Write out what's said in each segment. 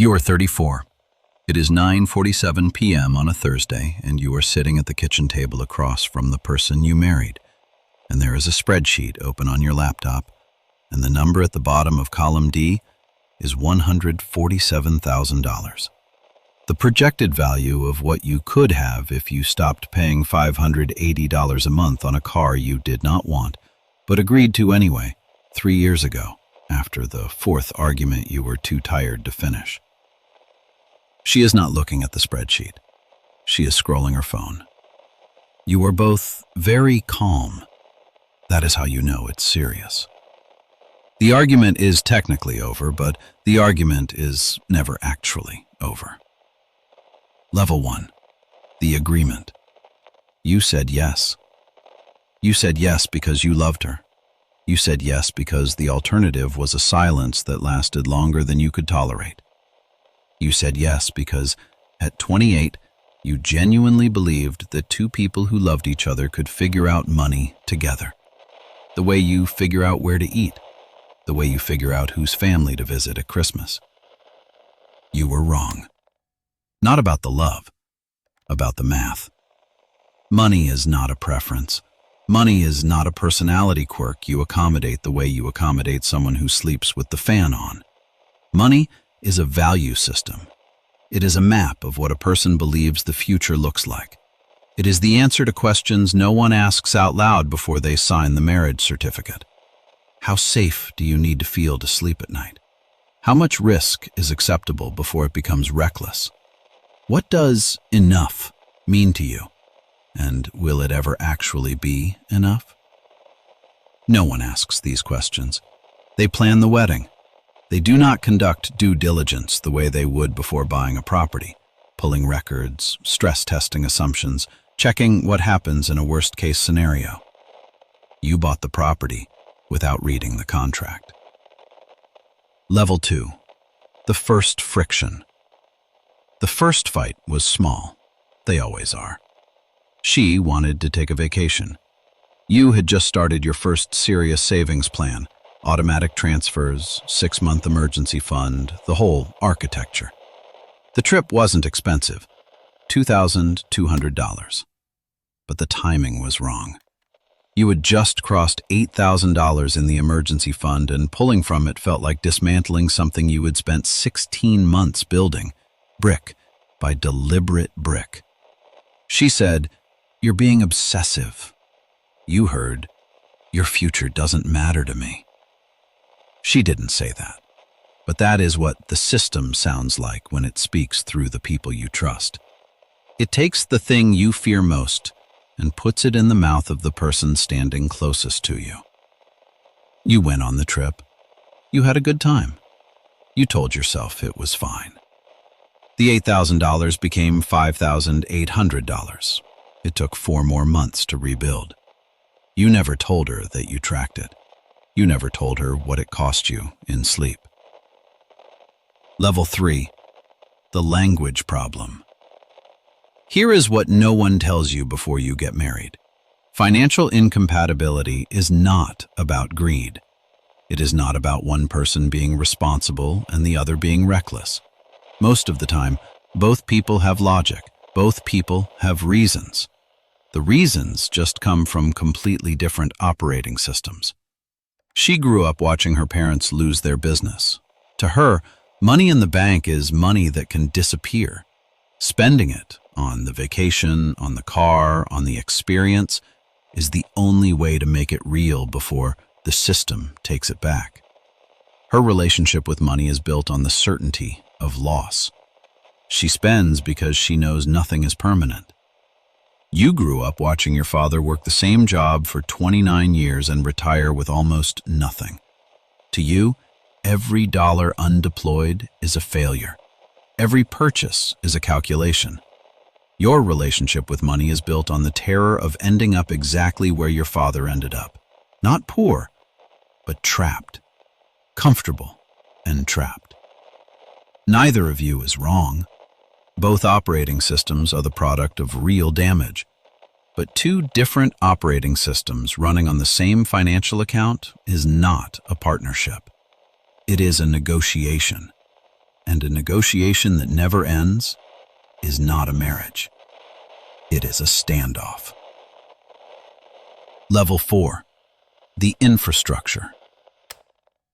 You are 34. It is 9:47 p.m. on a Thursday, and you are sitting at the kitchen table across from the person you married. And there is a spreadsheet open on your laptop, and the number at the bottom of column D is $147,000. The projected value of what you could have if you stopped paying $580 a month on a car you did not want, but agreed to anyway, 3 years ago, after the fourth argument you were too tired to finish. She is not looking at the spreadsheet. She is scrolling her phone. You are both very calm. That is how you know it's serious. The argument is technically over, but the argument is never actually over. Level 1. The agreement. You said yes. You said yes because you loved her. You said yes because the alternative was a silence that lasted longer than you could tolerate. You said yes because, at 28, you genuinely believed that two people who loved each other could figure out money together. The way you figure out where to eat. The way you figure out whose family to visit at Christmas. You were wrong. Not about the love, about the math. Money is not a preference. Money is not a personality quirk you accommodate the way you accommodate someone who sleeps with the fan on. Money is a value system. It is a map of what a person believes the future looks like. It is the answer to questions no one asks out loud before they sign the marriage certificate. How safe do you need to feel to sleep at night? How much risk is acceptable before it becomes reckless? What does enough mean to you? And will it ever actually be enough? No one asks these questions. They plan the wedding. They do not conduct due diligence the way they would before buying a property, pulling records, stress testing assumptions, checking what happens in a worst-case scenario. You bought the property without reading the contract. Level 2. The first friction. The first fight was small. They always are. She wanted to take a vacation. You had just started your first serious savings plan, automatic transfers, 6-month emergency fund, the whole architecture. The trip wasn't expensive, $2,200. But the timing was wrong. You had just crossed $8,000 in the emergency fund, and pulling from it felt like dismantling something you had spent 16 months building, brick by deliberate brick. She said, "You're being obsessive." You heard, "Your future doesn't matter to me." She didn't say that, but that is what the system sounds like when it speaks through the people you trust. It takes the thing you fear most and puts it in the mouth of the person standing closest to you. You went on the trip. You had a good time. You told yourself it was fine. The $8,000 became $5,800. It took 4 more months to rebuild. You never told her that you tracked it. You never told her what it cost you in sleep. Level 3. The language problem. Here is what no one tells you before you get married. Financial incompatibility is not about greed. It is not about one person being responsible and the other being reckless. Most of the time, both people have logic. Both people have reasons. The reasons just come from completely different operating systems. She grew up watching her parents lose their business. To her, money in the bank is money that can disappear. Spending it on the vacation, on the car, on the experience is the only way to make it real before the system takes it back. Her relationship with money is built on the certainty of loss. She spends because she knows nothing is permanent. You grew up watching your father work the same job for 29 years and retire with almost nothing. To you, every dollar undeployed is a failure. Every purchase is a calculation. Your relationship with money is built on the terror of ending up exactly where your father ended up. Not poor, but trapped. Comfortable and trapped. Neither of you is wrong. Both operating systems are the product of real damage. But two different operating systems running on the same financial account is not a partnership. It is a negotiation. And a negotiation that never ends is not a marriage. It is a standoff. Level 4. The infrastructure.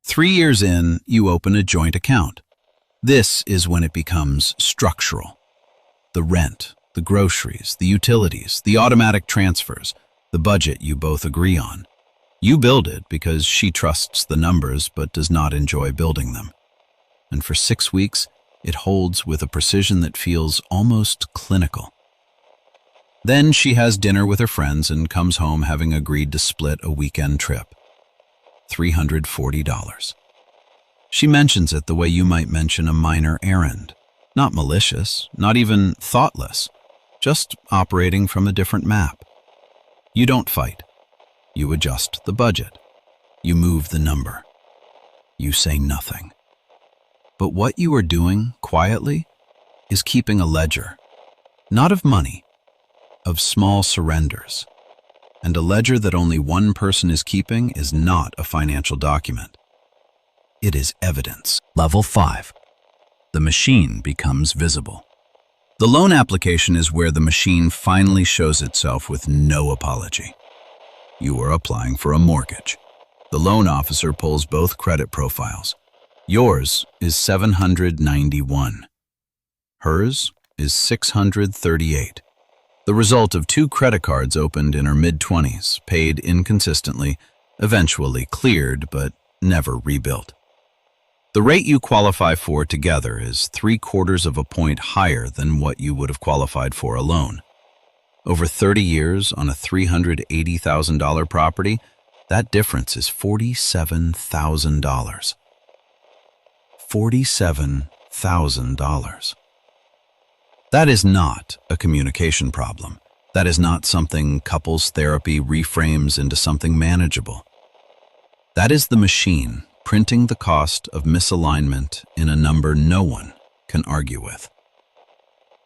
3 years in, you open a joint account. This is when it becomes structural. The rent, the groceries, the utilities, the automatic transfers, the budget you both agree on. You build it because she trusts the numbers but does not enjoy building them. And for 6 weeks, it holds with a precision that feels almost clinical. Then she has dinner with her friends and comes home having agreed to split a weekend trip. $340. She mentions it the way you might mention a minor errand. Not malicious, not even thoughtless, just operating from a different map. You don't fight. You adjust the budget. You move the number. You say nothing. But what you are doing, quietly, is keeping a ledger, not of money, of small surrenders. And a ledger that only one person is keeping is not a financial document. It is evidence. Level 5. The machine becomes visible. The loan application is where the machine finally shows itself with no apology. You are applying for a mortgage. The loan officer pulls both credit profiles. Yours is 791. Hers is 638. The result of 2 credit cards opened in her mid-20s, paid inconsistently, eventually cleared but never rebuilt. The rate you qualify for together is 3/4 of a point higher than what you would have qualified for alone. Over 30 years on a $380,000 property, that difference is $47,000. $47,000. That is not a communication problem. That is not something couples therapy reframes into something manageable. That is the machine printing the cost of misalignment in a number no one can argue with.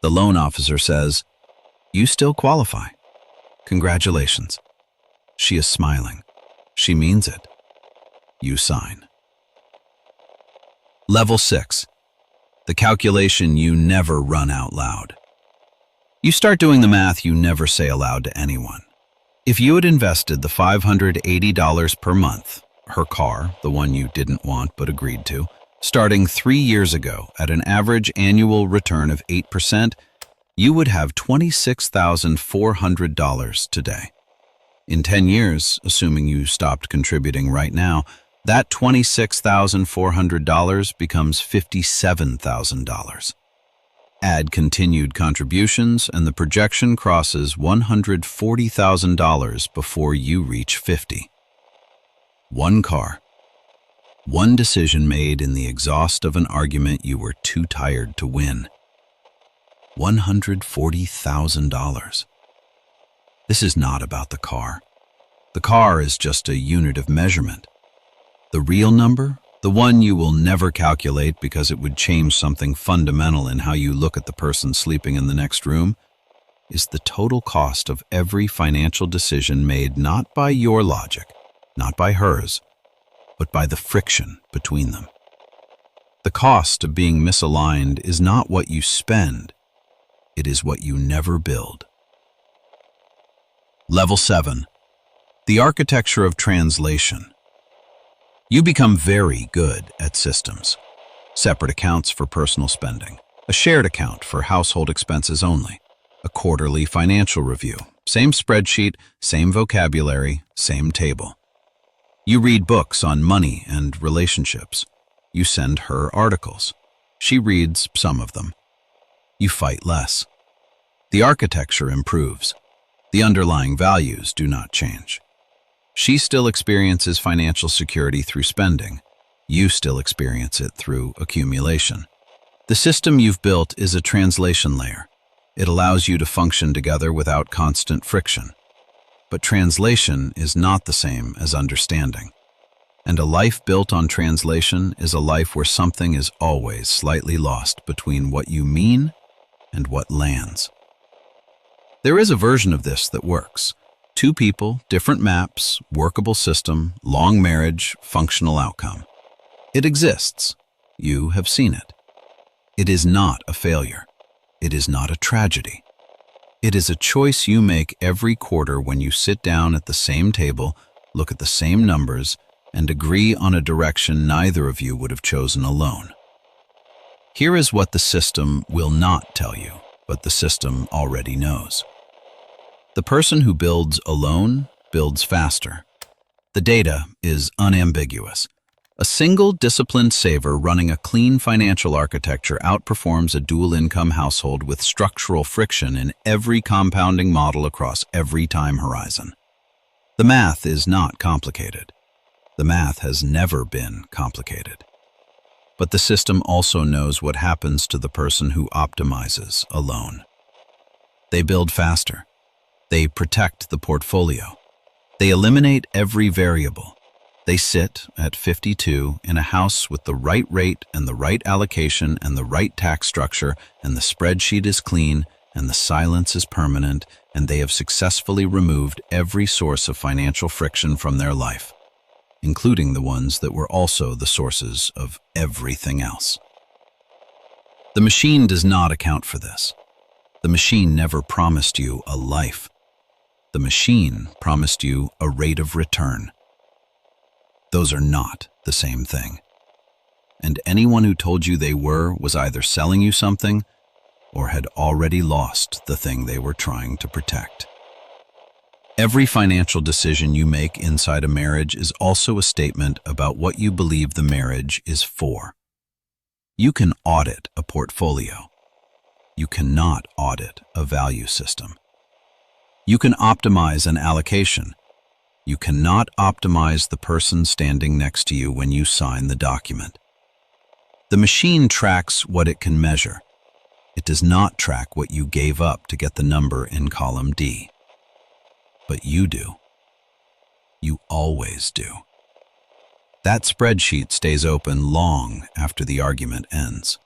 The loan officer says, "You still qualify. Congratulations." She is smiling. She means it. You sign. Level 6. The calculation you never run out loud. You start doing the math you never say aloud to anyone. If you had invested the $580 per month, her car, the one you didn't want but agreed to, starting 3 years ago at an average annual return of 8%, you would have $26,400 today. In 10 years, assuming you stopped contributing right now, that $26,400 becomes $57,000. Add continued contributions and the projection crosses $140,000 before you reach 50. One car. One decision made in the exhaust of an argument you were too tired to win. $140,000. This is not about the car. The car is just a unit of measurement. The real number, the one you will never calculate because it would change something fundamental in how you look at the person sleeping in the next room, is the total cost of every financial decision made not by your logic, not by hers, but by the friction between them. The cost of being misaligned is not what you spend, it is what you never build. Level 7. The architecture of translation. You become very good at systems. Separate accounts for personal spending, a shared account for household expenses only, a quarterly financial review, same spreadsheet, same vocabulary, same table. You read books on money and relationships. You send her articles. She reads some of them. You fight less. The architecture improves. The underlying values do not change. She still experiences financial security through spending. You still experience it through accumulation. The system you've built is a translation layer. It allows you to function together without constant friction. But translation is not the same as understanding. And a life built on translation is a life where something is always slightly lost between what you mean and what lands. There is a version of this that works. 2 people, different maps, workable system, long marriage, functional outcome. It exists. You have seen it. It is not a failure. It is not a tragedy. It is a choice you make every quarter when you sit down at the same table, look at the same numbers, and agree on a direction neither of you would have chosen alone. Here is what the system will not tell you, but the system already knows. The person who builds alone builds faster. The data is unambiguous. A single disciplined saver running a clean financial architecture outperforms a dual-income household with structural friction in every compounding model across every time horizon. The math is not complicated. The math has never been complicated. But the system also knows what happens to the person who optimizes alone. They build faster. They protect the portfolio. They eliminate every variable. They sit at 52 in a house with the right rate and the right allocation and the right tax structure, and the spreadsheet is clean and the silence is permanent, and they have successfully removed every source of financial friction from their life, including the ones that were also the sources of everything else. The machine does not account for this. The machine never promised you a life. The machine promised you a rate of return. Those are not the same thing. And anyone who told you they were was either selling you something or had already lost the thing they were trying to protect. Every financial decision you make inside a marriage is also a statement about what you believe the marriage is for. You can audit a portfolio. You cannot audit a value system. You can optimize an allocation. You cannot optimize the person standing next to you when you sign the document. The machine tracks what it can measure. It does not track what you gave up to get the number in column D. But you do. You always do. That spreadsheet stays open long after the argument ends.